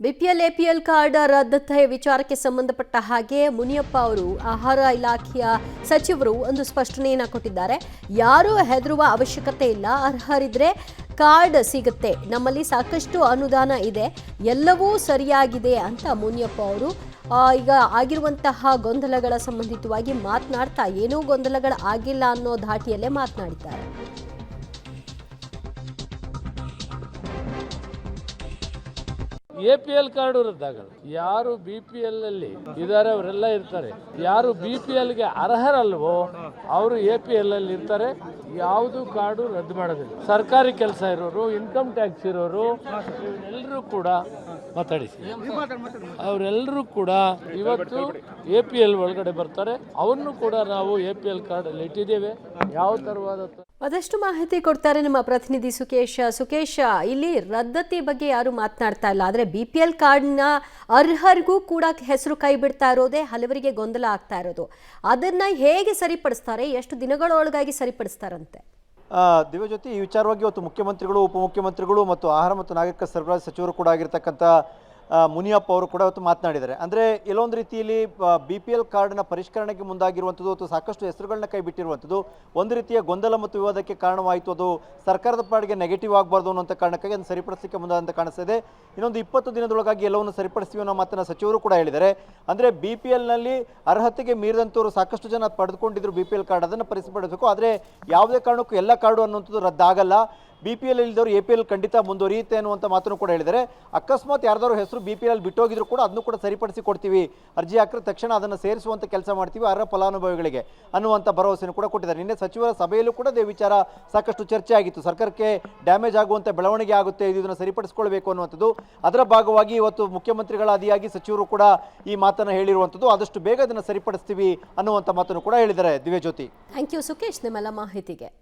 BPL APL card ರದ್ದತಿ ವಿಚಾರಕ್ಕೆ ಸಂಬಂಧಪಟ್ಟ ಹಾಗೆ ಮುನಿಯಪ್ಪ ಅವರು ಆಹಾರ ಇಲಾಖೆಯ ಸಚಿವರು ಒಂದು ಸ್ಪಷ್ಟನೆಯನ್ನು ಕೊಟ್ಟಿದ್ದಾರೆ. ಯಾರೂ ಹೆದರುವ ಅವಶ್ಯಕತೆ ಇಲ್ಲ, ಅರ್ಹರಿದ್ರೆ ಕಾರ್ಡ್ ಸಿಗುತ್ತೆ, ನಮ್ಮಲ್ಲಿ ಸಾಕಷ್ಟು ಅನುದಾನ ಇದೆ, ಎಲ್ಲವೂ ಸರಿಯಾಗಿದೆ ಅಂತ ಮುನಿಯಪ್ಪ ಅವರು ಈಗ ಆಗಿರುವಂತಹ ಗೊಂದಲಗಳ ಸಂಬಂಧಿತವಾಗಿ ಮಾತನಾಡ್ತಾ ಏನೂ ಗೊಂದಲಗಳು ಆಗಿಲ್ಲ ಅನ್ನೋ ಧಾಟಿಯಲ್ಲೇ ಮಾತನಾಡಿದ್ದಾರೆ. APL ಕಾರ್ಡು ರದ್ದಾಗಲ್ಲ. ಯಾರು BPL ಅಲ್ಲಿ ಇದ್ದಾರೆ ಅವರೆಲ್ಲ ಇರ್ತಾರೆ. ಯಾರು BPL ಗೆ ಅರ್ಹರಲ್ವೋ ಅವರು APL ಅಲ್ಲಿ ಇರ್ತಾರೆ. ಯಾವುದು ಕಾರ್ಡು ರದ್ದು ಮಾಡೋದಿಲ್ಲ. ಸರ್ಕಾರಿ ಕೆಲಸ ಇರೋರು, ಇನ್ಕಮ್ ಟ್ಯಾಕ್ಸ್ ಇರೋರು ಎಲ್ಲರೂ ಕೂಡ ಅವರೆಲ್ಲರೂ ಕೂಡ ಇವತ್ತು APL ಒಳಗಡೆ ಬರ್ತಾರೆ. ಅವನ್ನು ಕೂಡ ನಾವು APL ಕಾರ್ಡ್ ಅಲ್ಲಿ ಇಟ್ಟಿದ್ದೇವೆ. ಯಾವ ತರವಾದ ಅದಷ್ಟು ಮಾಹಿತಿ ಕೊಡ್ತಾರೆ ನಮ್ಮ ಪ್ರತಿನಿಧಿ ಸುಕೇಶ. ಇಲ್ಲಿ ರದ್ದತಿ ಬಗ್ಗೆ ಯಾರು ಮಾತನಾಡ್ತಾ ಇಲ್ಲ, ಆದರೆ BPL ಕಾರ್ಡ್ನ ಅರ್ಹರಿಗೂ ಕೂಡ ಹೆಸರು ಕೈ ಬಿಡ್ತಾ ಇರೋದೇ ಹಲವರಿಗೆ ಗೊಂದಲ ಆಗ್ತಾ ಇರೋದು. ಅದನ್ನ ಹೇಗೆ ಸರಿಪಡಿಸ್ತಾರೆ, ಎಷ್ಟು ದಿನಗಳೊಳಗಾಗಿ ಸರಿಪಡಿಸ್ತಾರಂತೆ? ದಿವ್ಯಜ್ಯೋತಿ, ಈ ವಿಚಾರವಾಗಿ ಇವತ್ತು ಮುಖ್ಯಮಂತ್ರಿಗಳು, ಉಪಮುಖ್ಯಮಂತ್ರಿಗಳು ಮತ್ತು ಆಹಾರ ಮತ್ತು ನಾಗರಿಕ ಸರಬರಾಜು ಸಚಿವರು ಕೂಡ ಆಗಿರ್ತಕ್ಕಂಥ ಮುನಿಯಪ್ಪ ಅವರು ಕೂಡ ಇವತ್ತು ಮಾತನಾಡಿದ್ದಾರೆ. ಅಂದರೆ ಎಲ್ಲೊಂದು ರೀತಿಯಲ್ಲಿ BPL ಕಾರ್ಡ್ನ ಪರಿಷ್ಕರಣೆಗೆ ಮುಂದಾಗಿರುವಂಥದ್ದು ಅಥವಾ ಸಾಕಷ್ಟು ಹೆಸರುಗಳನ್ನ ಕೈ ಬಿಟ್ಟಿರುವಂಥದ್ದು ಒಂದು ರೀತಿಯ ಗೊಂದಲ ಮತ್ತು ವಿವಾದಕ್ಕೆ ಕಾರಣವಾಯಿತು. ಅದು ಸರ್ಕಾರದ ಪಾಡಿಗೆ ನೆಗೆಟಿವ್ ಆಗಬಾರ್ದು ಅನ್ನೋಂಥ ಕಾರಣಕ್ಕಾಗಿ ಅದನ್ನು ಸರಿಪಡಿಸಲಿಕ್ಕೆ ಮುಂದಾದಂತ ಕಾಣಿಸ್ತಾ ಇದೆ. ಇನ್ನೊಂದು 20 ದಿನದೊಳಗಾಗಿ ಎಲ್ಲವನ್ನು ಸರಿಪಡಿಸ್ತೀವಿ ಅನ್ನೋ ಮಾತನ್ನು ಸಚಿವರು ಕೂಡ ಹೇಳಿದ್ದಾರೆ. ಅಂದರೆ BPLನಲ್ಲಿ ಅರ್ಹತೆಗೆ ಮೀರಿದಂಥವರು ಸಾಕಷ್ಟು ಜನ ಪಡೆದುಕೊಂಡಿದ್ರು BPL ಕಾರ್ಡ್, ಅದನ್ನು ಪರಿಸಪಡಿಸಬೇಕು. ಆದರೆ ಯಾವುದೇ ಕಾರಣಕ್ಕೂ ಎಲ್ಲ ಕಾರ್ಡು ಅನ್ನುವಂಥದ್ದು ರದ್ದಾಗಲ್ಲ. BPL ಇಲ್ಲಿದ್ದವರು APL ಖಂಡಿತ ಮುಂದುವರಿಯುತ್ತೆ ಅನ್ನುವಂಥ ಮಾತನ್ನು ಕೂಡ ಹೇಳಿದ್ದಾರೆ. ಅಕಸ್ಮಾತ್ ಯಾರ್ದಾರು ಹೆಸರು BPL ಬಿಟ್ಟೋಗಿದ್ರು ಕೂಡ ಅದನ್ನು ಕೂಡ ಸರಿಪಡಿಸಿ ಕೊಡ್ತೀವಿ, ಅರ್ಜಿ ಹಾಕಿದ ತಕ್ಷಣ ಅದನ್ನು ಸೇರಿಸುವಂಥ ಕೆಲಸ ಮಾಡ್ತೀವಿ ಅರ್ಹ ಫಲಾನುಭವಿಗಳಿಗೆ ಅನ್ನುವಂಥ ಭರವಸೆಯನ್ನು ಕೂಡ ಕೊಟ್ಟಿದ್ದಾರೆ. ನಿನ್ನೆ ಸಚಿವರ ಸಭೆಯಲ್ಲೂ ಕೂಡ ಇದೇ ವಿಚಾರ ಸಾಕಷ್ಟು ಚರ್ಚೆ ಆಗಿತ್ತು. ಸರ್ಕಾರಕ್ಕೆ ಡ್ಯಾಮೇಜ್ ಆಗುವಂಥ ಬೆಳವಣಿಗೆ ಆಗುತ್ತೆ, ಇದನ್ನು ಸರಿಪಡಿಸಿಕೊಳ್ಬೇಕು ಅನ್ನುವಂಥದ್ದು. ಅದರ ಭಾಗವಾಗಿ ಇವತ್ತು ಮುಖ್ಯಮಂತ್ರಿಗಳ ಆದಿಯಾಗಿ ಸಚಿವರು ಕೂಡ ಈ ಮಾತನ್ನು ಹೇಳಿರುವಂಥದ್ದು. ಆದಷ್ಟು ಬೇಗ ಇದನ್ನು ಸರಿಪಡಿಸ್ತೀವಿ ಅನ್ನುವಂಥ ಮಾತನ್ನು ಕೂಡ ಹೇಳಿದ್ದಾರೆ. ದಿವ್ಯಜ್ಯೋತಿ, ಥ್ಯಾಂಕ್ ಯು ಸುಕೇಶ್ ನಿಮ್ಮೆಲ್ಲ ಮಾಹಿತಿಗೆ.